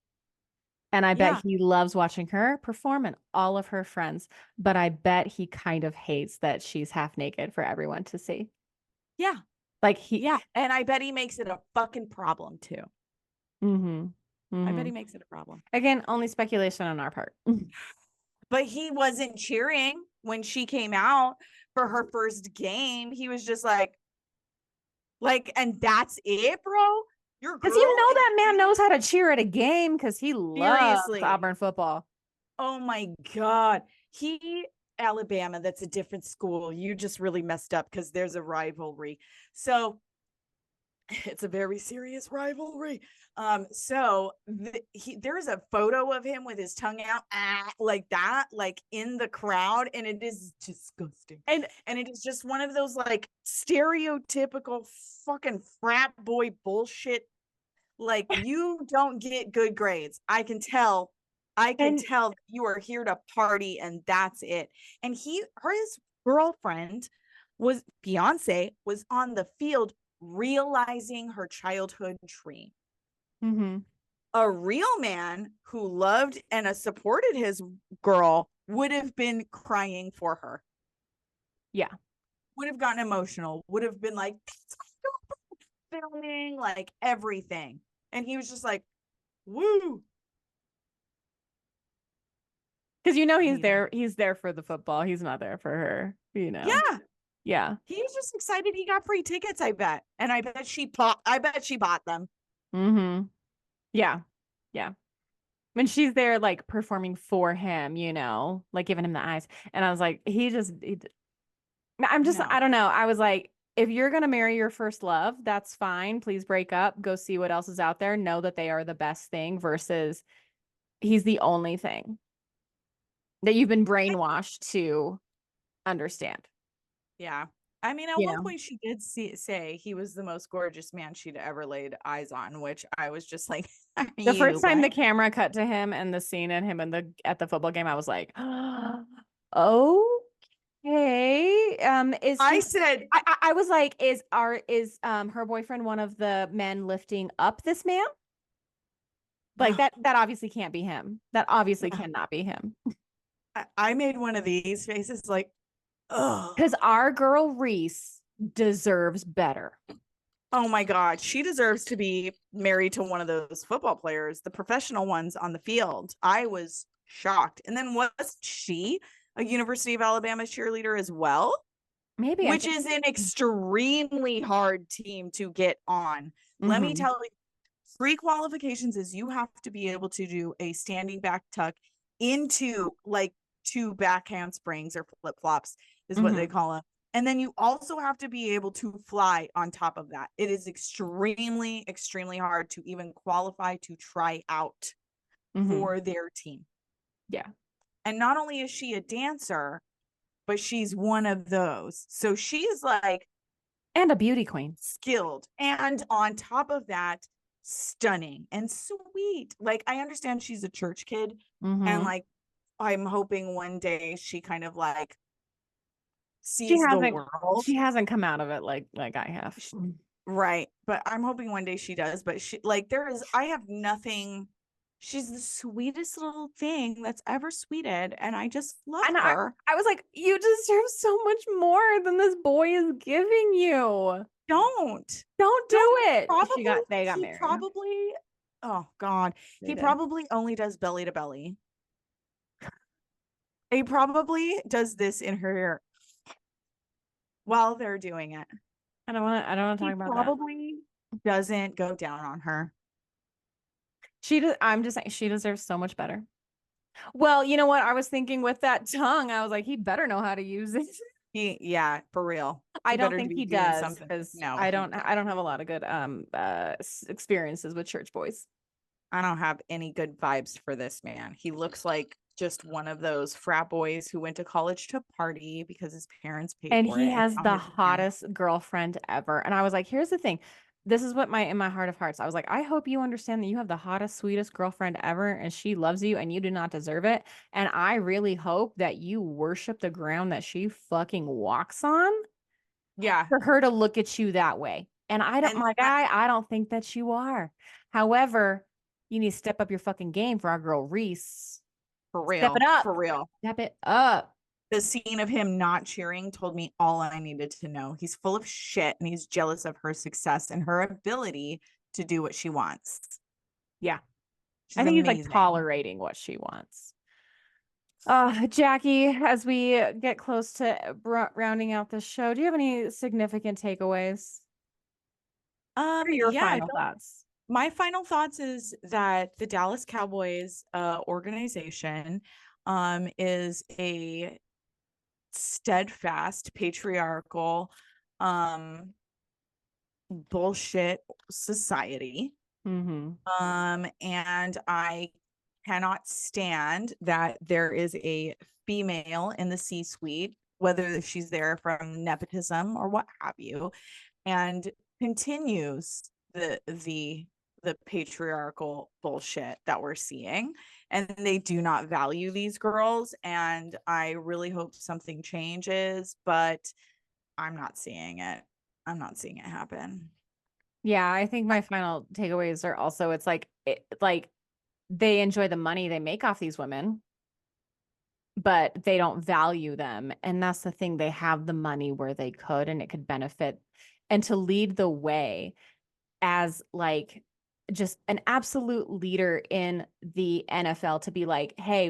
And I bet Yeah. he loves watching her perform and all of her friends. But I bet he kind of hates that she's half naked for everyone to see. Yeah. Like he, Yeah. And I bet he makes it a fucking problem too. mm-hmm, I bet mm-hmm. he makes it a problem. Again, only speculation on our part. But he wasn't cheering when she came out for her first game. He was just like, and that's it, bro. Your Because you girl know is that man knows how to cheer at a game because he loves seriously. Auburn football. Oh my God. He, Alabama, that's a different school. You just really messed up because there's a rivalry. So it's a very serious rivalry. There's a photo of him with his tongue out, like that, like in the crowd, and it is disgusting. And it is just one of those like stereotypical fucking frat boy bullshit. Like, you don't get good grades. I can tell. I can And tell you are here to party and that's it. And his girlfriend was Beyonce was on the field realizing her childhood dream. mhm, A real man who loved and supported his girl would have been crying for her, yeah. would have gotten emotional, would have been like filming, like everything. And he was just like, woo. Because you know And he's like, he's there for the football. He's not there for her, you know. yeah. Yeah. He was just excited he got free tickets, I bet. And I bet she bought them. Mm-hmm. Yeah. Yeah. When she's there like performing for him, you know, like giving him the eyes. And I was like, I No. don't know. I was like, if you're gonna marry your first love, that's fine. Please break up. Go see what else is out there. Know that they are the best thing versus he's the only thing that you've been brainwashed to understand. Yeah. I mean, at You one know, point she did say he was the most gorgeous man she'd ever laid eyes on, which I was just like, are the you first time what? the camera cut to him and the scene and him in the at the football game, I was like, oh. Hey, is I he? said, I was like, is her boyfriend one of the men lifting up this man? Like no, that obviously can't be him. That obviously no. cannot be him. I made one of these faces like, oh, Because our girl Reese deserves better. oh my God. She deserves to be married to one of those football players, the professional ones on the field. I was shocked. And then was she a University of Alabama cheerleader as well? Maybe I Which think. is an extremely hard team to get on. Let me Mm-hmm. tell you, pre-qualifications is you have to be able to do a standing back tuck into like two back handsprings or flip-flops is what they Mm-hmm. call them. And then you also have to be able to fly on top of that. It is extremely, extremely hard to even qualify to try out for their team. Yeah. And not only is she a dancer, but she's one of those. So she's like And a beauty queen. skilled. And on top of that, stunning and sweet. Like, I understand she's a church kid. And like, I'm hoping one day she kind of like She sees the hasn't world. she hasn't come out of it like I have. Right. But I'm hoping one day she does. But she like I have nothing. She's the sweetest little thing that's ever sweeted. And I just love And her. I was like, you deserve so much more than this boy is giving you. Don't Don't do it. They got he married. probably oh god. They He did. probably only does belly to belly. He probably does this in her while they're doing it. I don't want to He talk about that. probably doesn't go down on her. I'm just saying she deserves so much better. Well, you know what? I was thinking with that tongue, I was like, he better know how to use it. Yeah, for real. I don't better think be he doing does something. because No, I don't have a lot of good experiences with church boys. I don't have any good vibes for this man. He looks like just one of those frat boys who went to college to party because his parents paid And for he it. has the hottest girlfriend ever. And I was like, here's the thing. This is what in my heart of hearts, I was like, I hope you understand that you have the hottest, sweetest girlfriend ever, and she loves you and you do not deserve it. And I really hope that you worship the ground that she fucking walks on. Yeah. For her to look at you that way. And my guy, I don't think that you are. However, you need to step up your fucking game for our girl Reese. For real. Step it up. For real. Step it up. The scene of him not cheering told me all I needed to know. He's full of shit and he's jealous of her success and her ability to do what she wants. Yeah. She's I think amazing. he's like tolerating what she wants. Jackie, as we get close to rounding out the show, do you have any significant takeaways? What are your final thoughts? My final thoughts is that the Dallas Cowboys organization is a steadfast patriarchal bullshit society. And I cannot stand that there is a female in the C-suite, whether she's there from nepotism or what have you, and continues the patriarchal bullshit that we're seeing. And they do not value these girls. And I really hope something changes, but I'm not seeing it. I'm not seeing it happen. Yeah, I think my final takeaways are also it's like they enjoy the money they make off these women, but they don't value them. And that's the thing. They have the money where they could and it could benefit. And to lead the way as like just an absolute leader in the NFL to be like, hey,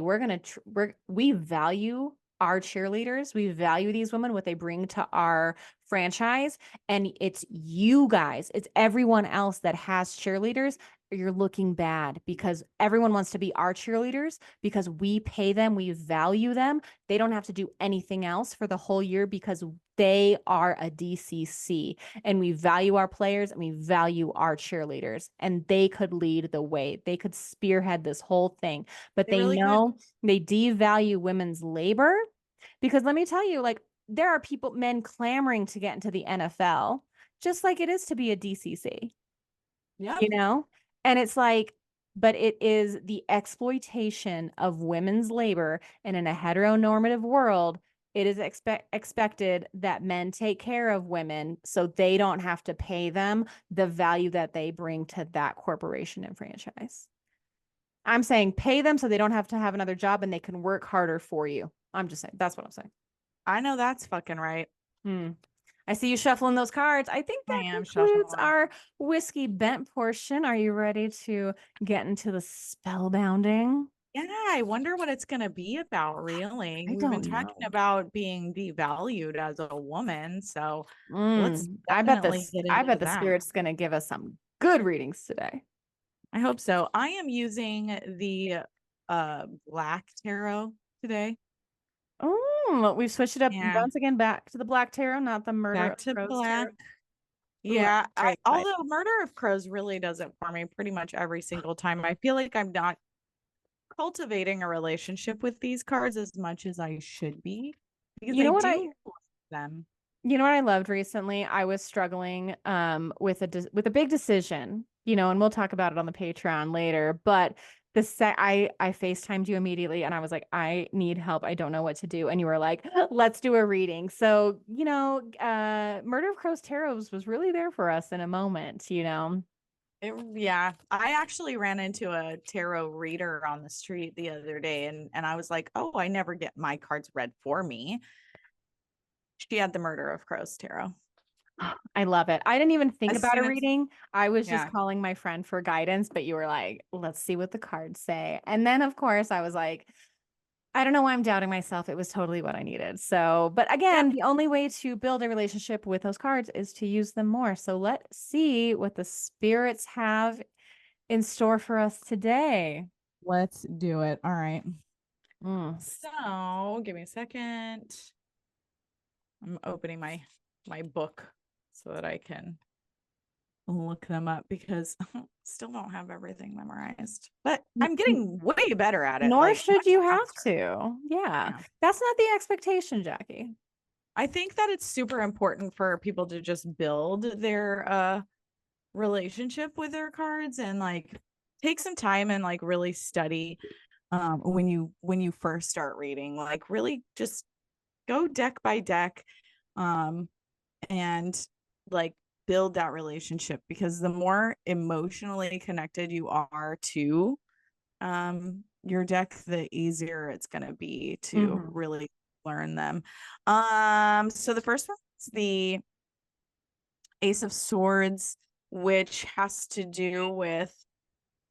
we value our cheerleaders. We value these women, what they bring to our franchise. And it's you guys, it's everyone else that has cheerleaders. You're looking bad because everyone wants to be our cheerleaders because we pay them, we value them. They don't have to do anything else for the whole year because they are a DCC and we value our players and we value our cheerleaders and they could lead the way. They could spearhead this whole thing, but they really know they devalue women's labor because let me tell you, like there are men clamoring to get into the NFL, just like it is to be a DCC. Yeah. You know? And it's like, but it is the exploitation of women's labor. And in a heteronormative world, it is expected that men take care of women so they don't have to pay them the value that they bring to that corporation and franchise. I'm saying pay them so they don't have to have another job and they can work harder for you. I'm just saying, that's what I'm saying. I know that's fucking right. I see you shuffling those cards. I think that concludes our whiskey bent portion. Are you ready to get into the spellbounding? Yeah, I wonder what it's going to be about, really. We've been talking about being devalued as a woman, so let's definitely get into I bet the that. spirit's going to give us some good readings today. I hope so. I am using the black tarot today. Oh, we've switched it up once again back to the black tarot, not the murder back to of crows black. tarot. Yeah, although Murder of Crows really does it for me pretty much every single time. I feel like I'm not cultivating a relationship with these cards as much as I should be because You I know what do love them. you know what I loved recently? I was struggling with with a big decision, and we'll talk about it on the Patreon later, but I FaceTimed you immediately and I was like, I need help. I don't know what to do. And you were like, let's do a reading. So, Murder of Crows Tarot was really there for us in a moment. Yeah, I actually ran into a tarot reader on the street the other day, and I was like, oh, I never get my cards read for me. She had the Murder of Crows tarot. I love it. I didn't even think As about a soon as, reading. I was just yeah, calling my friend for guidance, but you were like, let's see what the cards say. And then, of course, I was like, I don't know why I'm doubting myself. It was totally what I needed. So, but again, yep. the only way to build a relationship with those cards is to use them more. So let's see what the spirits have in store for us today. Let's do it. All right. Mm. So give me a second. I'm opening my book so that I can look them up because I still don't have everything memorized. But N- I'm n- getting way better at it. Nor Like should much you have faster. to. Yeah. Yeah. That's not the expectation, Jackie. I think that it's super important for people to just build their relationship with their cards and like take some time and like really study when you first start reading. Like really just go deck by deck um and like build that relationship because the more emotionally connected you are to your deck, the easier it's going to be to Hmm. really learn them. So the first one is the Ace of Swords, which has to do with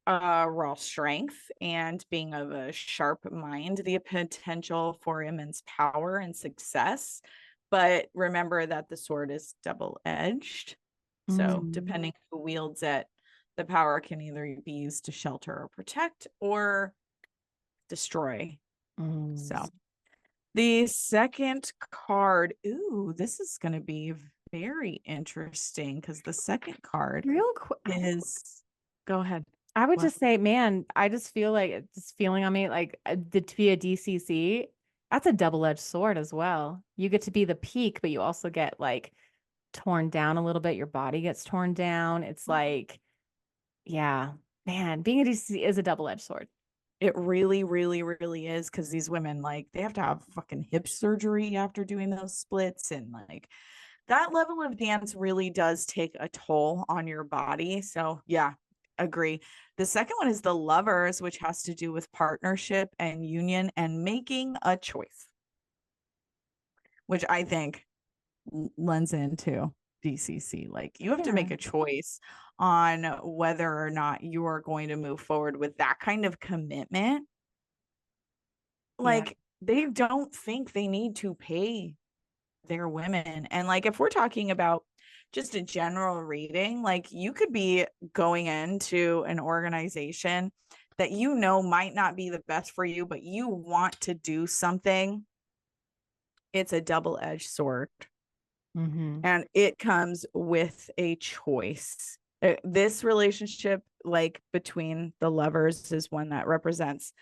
raw strength and being of a sharp mind, the potential for immense power and success. But remember that the sword is double-edged. So Mm. depending who wields it, the power can either be used to shelter or protect or destroy. Mm. So the second card, ooh, this is going to be very interesting because the second card Real quick, is, go ahead. I would What? just say, man, I just feel like it's feeling on me like to be a DCC, that's a double-edged sword as well. You get to be the peak, but you also get like torn down a little bit. Your body gets torn down. It's like, yeah, man, being a DCC is a double-edged sword. It really, really, really is because these women, like, they have to have fucking hip surgery after doing those splits. And like that level of dance really does take a toll on your body. So, yeah, agree. The second one is the Lovers, which has to do with partnership and union and making a choice, which I think lends into DCC. Like, you have to Yeah. make a choice on whether or not you are going to move forward with that kind of commitment. Yeah. Like, they don't think they need to pay their women. And like, if we're talking about just a general reading, like, you could be going into an organization that might not be the best for you, but you want to do something. It's a double-edged sword, Mm-hmm. and it comes with a choice. This relationship, like between the Lovers, is one that represents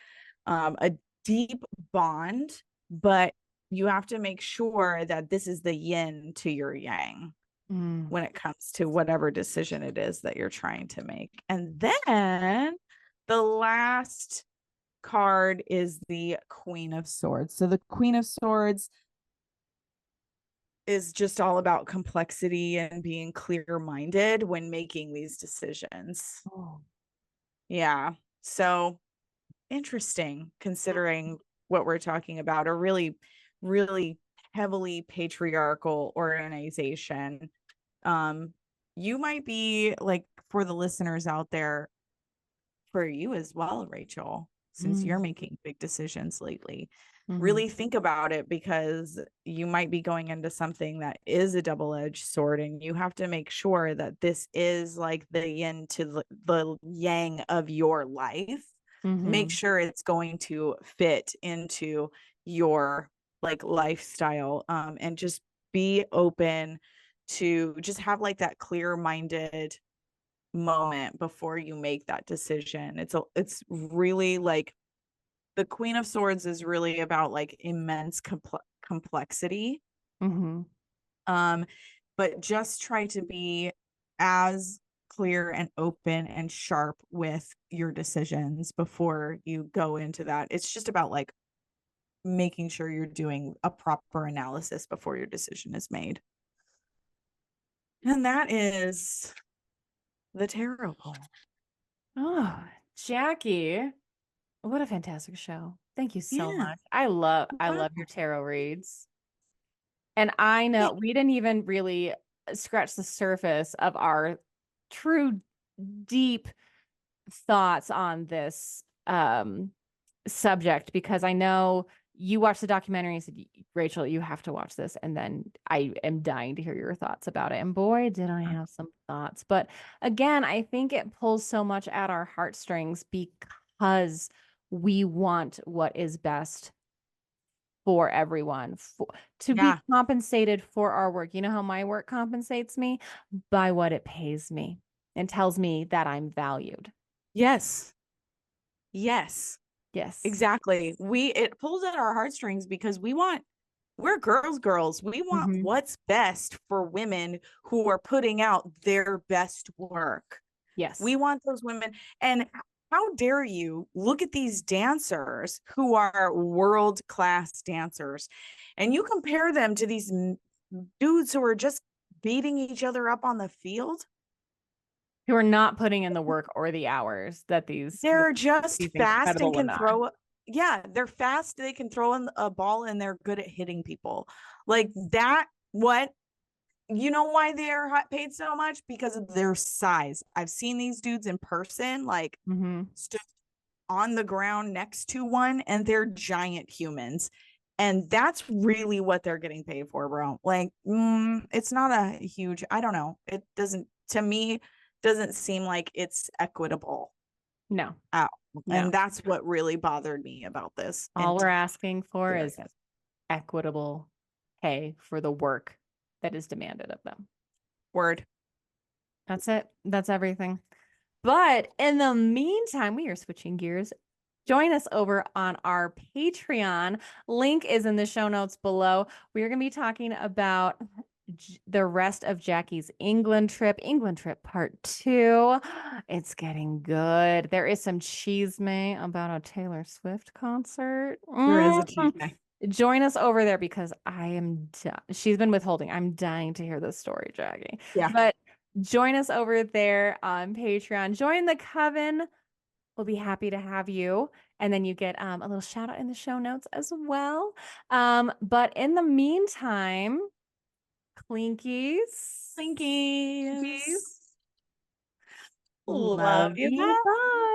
a deep bond, but you have to make sure that this is the yin to your yang Mm. when it comes to whatever decision it is that you're trying to make. And then the last card is the Queen of Swords. So the Queen of Swords is just all about complexity and being clear-minded when making these decisions. Oh. Yeah. So interesting considering what we're talking about, a really, really heavily patriarchal organization. Um, you might be like, for the listeners out there, for you as well, Rachel, since you're Mm. making big decisions lately, Mm-hmm. really think about it because you might be going into something that is a double-edged sword, and you have to make sure that this is like the yin to the yang of your life. Make Mm-hmm. sure it's going to fit into your like lifestyle, and just be open to just have like that clear-minded moment before you make that decision. It's really like the Queen of Swords is really about like immense complexity. Mm-hmm. But just try to be as clear and open and sharp with your decisions before you go into that. It's just about like making sure you're doing a proper analysis before your decision is made. And that is the tarot poll. Oh, Jaki, what a fantastic show. Thank you so Yeah. much. I love Wow. your tarot reads. And I know we didn't even really scratch the surface of our true deep thoughts on this subject, because I know you watched the documentary and said, Rachel, you have to watch this. And then I am dying to hear your thoughts about it. And boy, did I have some thoughts. But again, I think it pulls so much at our heartstrings because we want what is best for everyone, to be Yeah. compensated for our work. You know how my work compensates me? By what it pays me and tells me that I'm valued. Yes. Yes. Yes. Exactly. It pulls at our heartstrings because we're girls. We want Mm-hmm. what's best for women who are putting out their best work. We Yes. want those women. And how dare you look at these dancers who are world class dancers and you compare them to these dudes who are just beating each other up on the field? Who are not putting in the work or the hours that They're just these fast and incredible can women are. throw. Yeah, they're fast. They can throw in a ball and they're good at hitting people. Like that. What? You know why they're paid so much? Because of their size. I've seen these dudes in person, like Mm-hmm. stood on the ground next to one, and they're giant humans. And that's really what they're getting paid for, bro. Like, it's not a huge, I don't know. It doesn't, to me, doesn't seem like it's equitable No, out. no. And that's what really bothered me about this. All we're asking for Entire is equitable pay for the work that is demanded of them. word. That's it. That's everything. But in the meantime, we are switching gears. Join us over on our Patreon. Link is in the show notes below. We are going to be talking about the rest of Jaki's England trip part 2. It's getting good. There is some chisme about a Taylor Swift concert. There is a cheat day. Join us over there because I am she's been withholding. I'm dying to hear this story, Jaki. Yeah. But join us over there on Patreon. Join the coven. We'll be happy to have you. And then you get a little shout out in the show notes as well. But in the meantime, Clinkies. Thankies. Love Love you. you. Bye. Bye.